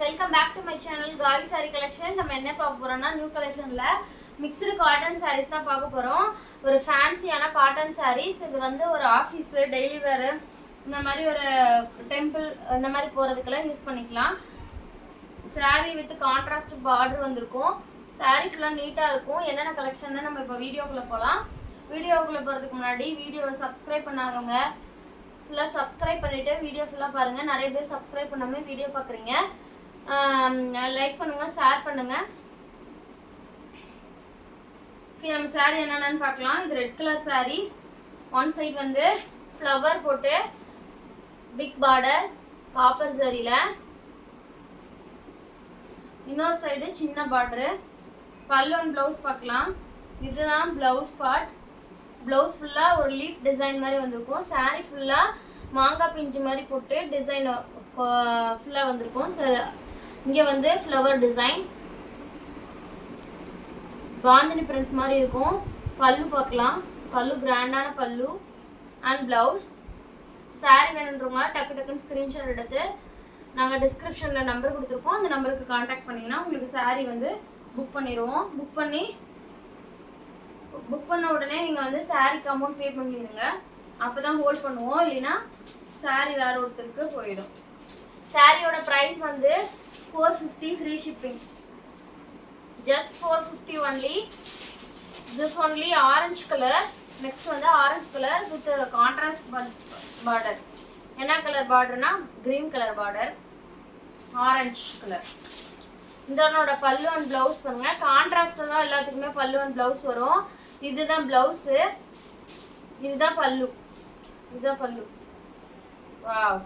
Welcome back to my channel காய் sari collection. நம்ம என்ன பார்க்க போறோம்னா நியூ கலெக்ஷன்ல மிக்ஸ்டு காட்டன் சாரீஸ் தான் பார்க்க போறோம். ஒரு ஃபேன்சியான காட்டன் சாரீஸ். இது வந்து ஒரு ஆஃபீஸ் டெய்லி வேர் இந்த மாதிரி ஒரு டெம்பிள் இந்த மாதிரி போறதுக்கெல்லாம் யூஸ் பண்ணிக்கலாம். சாரீ வித் கான்ட்ராஸ்ட் பார்டர் வந்திருக்கும். சாரீ ஃபுல்லாக நீட்டாக இருக்கும். என்னென்ன கலெக்ஷன் நம்ம இப்போ வீடியோக்குள்ளே போகலாம். வீடியோக்குள்ளே போகிறதுக்கு முன்னாடி வீடியோவை சப்ஸ்கிரைப் பண்ணாதவங்க ஃபுல்லாக சப்ஸ்கிரைப் பண்ணிவிட்டு வீடியோ ஃபுல்லாக பாருங்கள். நிறைய பேர் சப்ஸ்கிரைப் பண்ணாமல் வீடியோ பார்க்குறீங்க. லைக் பண்ணுங்கள், ஷேர் பண்ணுங்கள். ஓகே, நம்ம சாரீ என்னென்னு பார்க்கலாம். இது red colour saris. One side வந்து ஃப்ளவர் போட்டு பிக் பார்டர் காப்பர் ஜரியில், இன்னொரு சைடு சின்ன பார்டரு. பல்லு அண்ட் ப்ளவுஸ் பார்க்கலாம். இதுதான் ப்ளவுஸ் பார்ட். ப்ளவுஸ் ஃபுல்லாக ஒரு லீஃப் டிசைன் மாதிரி வந்திருக்கும். சாரீ ஃபுல்லாக மாங்காய் பிஞ்சு மாதிரி போட்டு டிசைன் ஃபுல்லாக வந்திருக்கும். இங்கே வந்து ஃப்ளவர் டிசைன் பாந்தினி பிரிண்ட் மாதிரி இருக்கும். பல்லு பார்க்கலாம். பல்லு கிராண்டான பல்லு அண்ட் ப்ளவுஸ். சாரீ வேணுன்றவங்க டக்கு டக்குன்னு ஸ்க்ரீன்ஷாட் எடுத்து நாங்கள் டிஸ்கிரிப்ஷனில் நம்பர் கொடுத்துருக்கோம். அந்த நம்பருக்கு கான்டாக்ட் பண்ணிங்கன்னா உங்களுக்கு சாரீ வந்து புக் பண்ணிடுவோம். புக் பண்ண உடனே நீங்கள் வந்து சாரீக்கு அமௌண்ட் பே பண்ணிடுங்க. அப்போ தான் ஹோல்ட் பண்ணுவோம், இல்லைன்னா சாரீ வேறு ஒருத்தருக்கு போயிடும். சாரியோட ப்ரைஸ் வந்து 450 free shipping. Just 450 only. This only orange colour. Next வந்து orange colour with contrast border. என்ன கலர் பார்டர்னா green colour border, orange colour. இதனோட பல்லு அண்ட் ப்ளவுஸ் பண்ணுங்க. கான்ட்ராஸ்ட் தான் எல்லாத்துக்குமே பல்லு அண்ட் ப்ளவுஸ் வரும். இதுதான் ப்ளவுஸு, இதுதான் பல்லு, இதுதான் பல்லு. வாவ்.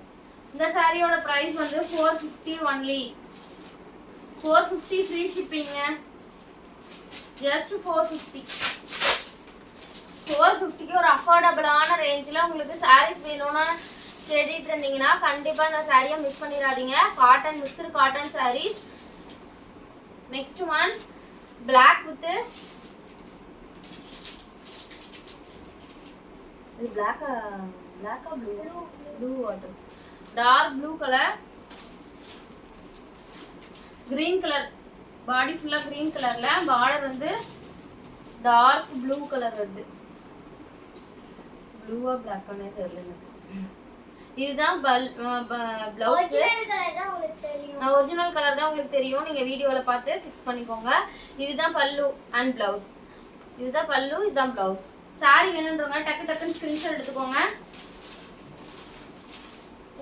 இந்த சாரியோட ப்ரைஸ் வந்து 450 ஒன்லி. 450 ஃப்ரீ ஷிப்பிங்க. ஜஸ்ட் 450. 450க்கு ஒரு அஃபோர்டபுளான ரேஞ்சில் உங்களுக்கு சாரீஸ் வேணும்னா தேடிட்டு இருந்தீங்கன்னா கண்டிப்பாக இந்த சாரியை மிஸ் பண்ணிடாதீங்க. Cotton mixed cotton sarees. Next one black with இது பிளாக்கா blue water, dark blue colour, green colour. Body ஃபுல்லா கிரீன் கலர்ல, பார்டர் வந்து டார்க் ப்ளூ கலர் வருது. ப்ளூவா பிளாக்கானே தெரியல. இதுதான் பிளவுஸ். ஒரிஜினல் கலர் தான் உங்களுக்கு தெரியும். நீங்க வீடியோல பார்த்து ஃபிக்ஸ் பண்ணிக்கோங்க. இதுதான் பல்லு அண்ட் பிளவுஸ். இதுதான் பல்லு, இதுதான் பிளவுஸ். சாரி வேணுன்றவங்க டக்கு டக்குன்னு ஸ்கிரீன்ஷாட் எடுத்துக்கோங்க.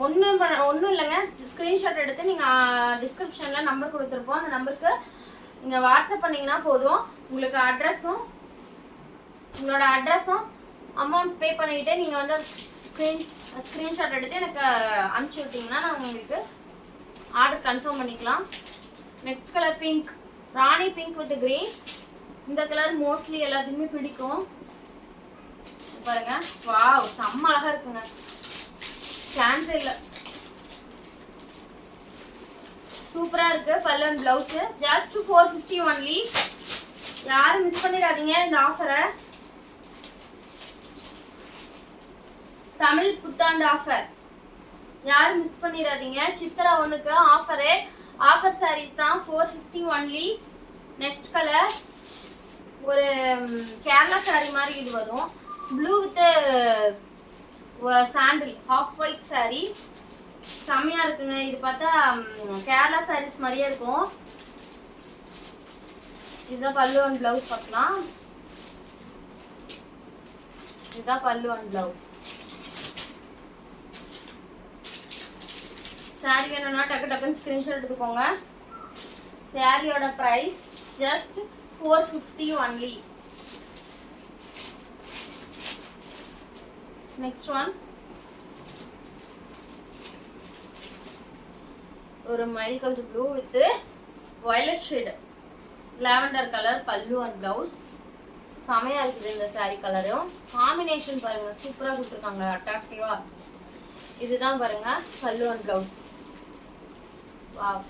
ஒன்றும் இல்லைங்க, ஸ்க்ரீன்ஷாட் எடுத்து நீங்கள் டிஸ்கிரிப்ஷனில் நம்பர் கொடுத்துருப்போம். அந்த நம்பருக்கு நீங்கள் வாட்ஸ்அப் பண்ணிங்கன்னா போதும். உங்களுக்கு உங்களோட அட்ரஸும் அமௌண்ட் பே பண்ணிவிட்டு நீங்கள் வந்து ஸ்க்ரீன்ஷாட் எடுத்து எனக்கு அனுப்பிச்சி விட்டிங்கன்னா நான் உங்களுக்கு ஆர்டர் கன்ஃபார்ம் பண்ணிக்கலாம். Next colour pink, Rani pink with green. இந்த கலர் மோஸ்ட்லி எல்லாத்துக்குமே பிடிக்கும். பாருங்க, வாவ், செம்ம அழகாக இருக்குங்க. சான்ஸ் இல்ல, சூப்பரா இருக்கு. பல்லு அண்ட் பிளவுஸ். Just 450 only. யாரும் மிஸ் பண்ணிடாதீங்க இந்த ஆஃபரை. தமிழ் புத்தாண்டு ஆஃபர், யாரும் மிஸ் பண்ணிடாதீங்க. சித்திரா ஒண்ணுக்கு ஆஃபர் சாரீஸ் தான். 450 ஒன்லி. நெக்ஸ்ட் கலர் ஒரு கேரளா சாரி மாதிரி இது வரும். Blue with sandal half white sorry. செம்மையா இருக்குங்க. இது பார்த்தா கேரளா சாரீஸ் மாதிரியே இருக்கும். இதுதான் பல்லு அண்ட் பிளவுஸ் பார்க்கலாம். இதுதான் பல்லு அண்ட் பிளவுஸ். சாரி வேணும்னா டக்கு டக்குன்னு ஸ்கிரீன்ஷாட் எடுத்துக்கோங்க. சாரியோட price just 450 only. Next one ஒரு மைல் colour blue with violet shade, lavender colour. பல்லு அண்ட் பிளவுஸ். செமையா இருக்குது இந்த சாரி கலரும். காம்பினேஷன் பாருங்க, சூப்பரா கொடுத்துருக்காங்க, அட்ராக்டிவா. இதுதான் பாருங்க பல்லு அண்ட் பிளவுஸ். வாவ்,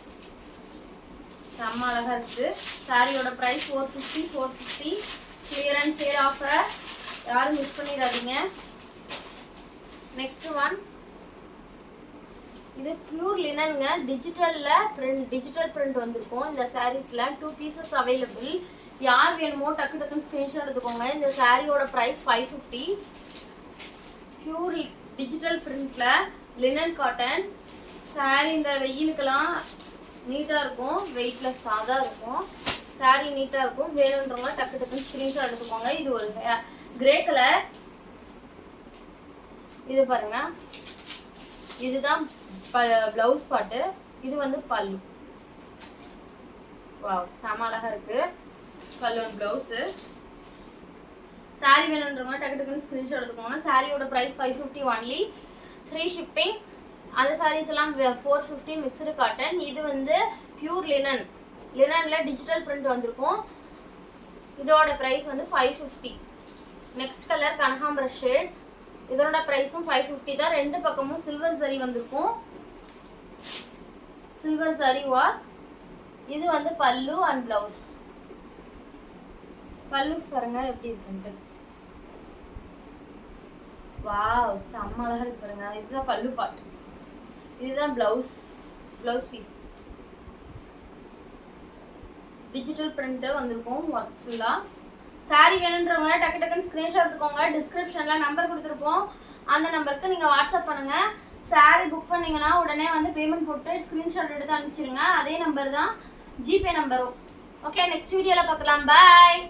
செம்ம அழகா இருக்குது. சாரியோட ப்ரைஸ் 450. கிளியரன்ஸ் சேல் ஆஃபர், யாரும் மிஸ் பண்ணிடாதீங்க. நெக்ஸ்ட் ஒன் இது பியூர் லினனுங்க, டிஜிட்டல் பிரிண்ட் வந்திருக்கும் இந்த சாரீஸ்ல. 2 பீசஸ் அவைலபிள். யார் வேணுமோ டக்கு டக்குன்னு ஸ்கிரீன்ஷாட் எடுத்துக்கோங்க. இந்த சாரியோட பிரைஸ் 550. பியூர் டிஜிட்டல் பிரிண்ட்ல லினன் காட்டன் சாரி. இந்த வெயிலுக்கெல்லாம் நீட்டா இருக்கும், வெயிட்லெஸ்ஸாக தான் இருக்கும். சாரி நீட்டா இருக்கும். வேணுன்றவங்க டக்கு டக்குன்னு ஸ்கிரீன்ஷாட் எடுத்துக்கோங்க. இது ஒரு கிரே கலர். இது பாருங்க, இதுதான் பிளவுஸ் பாட்டு. இது வந்து பல்லு. வாவ், செம அழகா இருக்கு பல்லு அண்ட் பிளவுஸ். சாரி வேணுன்றவங்க டக்கு டக்குன்னு ஸ்கிரீன்ஷாட் எடுத்துக்கோங்க. சாரியோட பிரைஸ் 550 ஒன்லி, ஃப்ரீ ஷிப்பிங். அந்த சாரீஸ் எல்லாம் 450 மிக்சடு காட்டன். இது வந்து பியூர் லினன்ல டிஜிட்டல் பிரிண்ட் வந்திருக்கும். இதோட பிரைஸ் வந்து 550. நெக்ஸ்ட் கலர் கனகாம்பரம் ஷேட். இதோட பிரைஸும் 550 தான். ரெண்டு பக்கமும் சில்வர் ஜரி வந்திருக்கும், சில்வர் ஜரி ஒர்க். இது வந்து பல்லு அண்ட் பிளவுஸ். பல்லு பாருங்க எப்படி இருக்குன்ட்டு. வாவ், செம்ம அழகா இருக்கு பாருங்க. இதுதான் பல்லு பார்ட். இதுதான் பிளவுஸ் பீஸ். டிஜிட்டல் பிரிண்ட் வந்திருக்கும் ஒர்க் ஃபுல்லா. சாரி வேணுன்றவங்க டக்கு டக்குன்னு ஸ்கிரீன்ஷாட் எடுத்துக்கோங்க. டிஸ்கிரிப்ஷன்ல நம்பர் கொடுத்துருப்போம், அந்த நம்பருக்கு நீங்க வாட்ஸ்அப் பண்ணுங்க. சாரி புக் பண்ணீங்கன்னா உடனே வந்து பேமெண்ட் போட்டு ஸ்கிரீன்ஷாட் எடுத்து அனுப்பிச்சிருங்க. அதே நம்பர் தான் ஜிபே நம்பரும். ஓகே, நெக்ஸ்ட் வீடியோல பார்க்கலாம். பாய்.